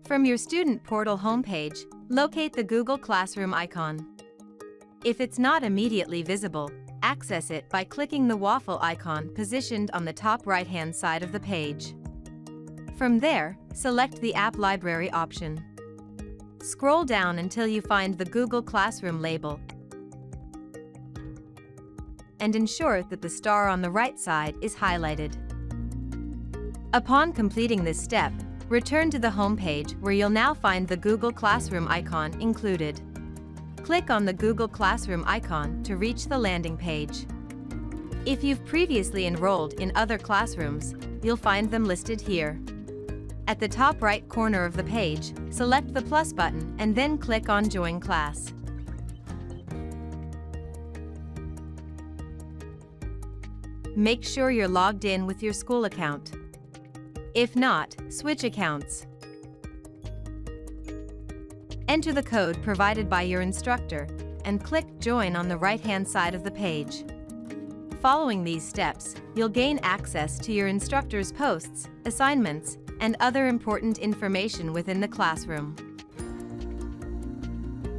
From your student portal homepage, locate the Google Classroom icon. If it's not immediately visible, access it by clicking the waffle icon positioned on the top right-hand side of the page. From there, select the App Library option. Scroll down until you find the Google Classroom label and ensure that the star on the right side is highlighted. Upon completing this step, return to the home page where you'll now find the Google Classroom icon included. Click on the Google Classroom icon to reach the landing page. If you've previously enrolled in other classrooms, you'll find them listed here. At the top right corner of the page, select the plus button and then click on Join Class. Make sure you're logged in with your school account. If not, switch accounts. Enter the code provided by your instructor and click Join on the right-hand side of the page. Following these steps, you'll gain access to your instructor's posts, assignments, and other important information within the classroom.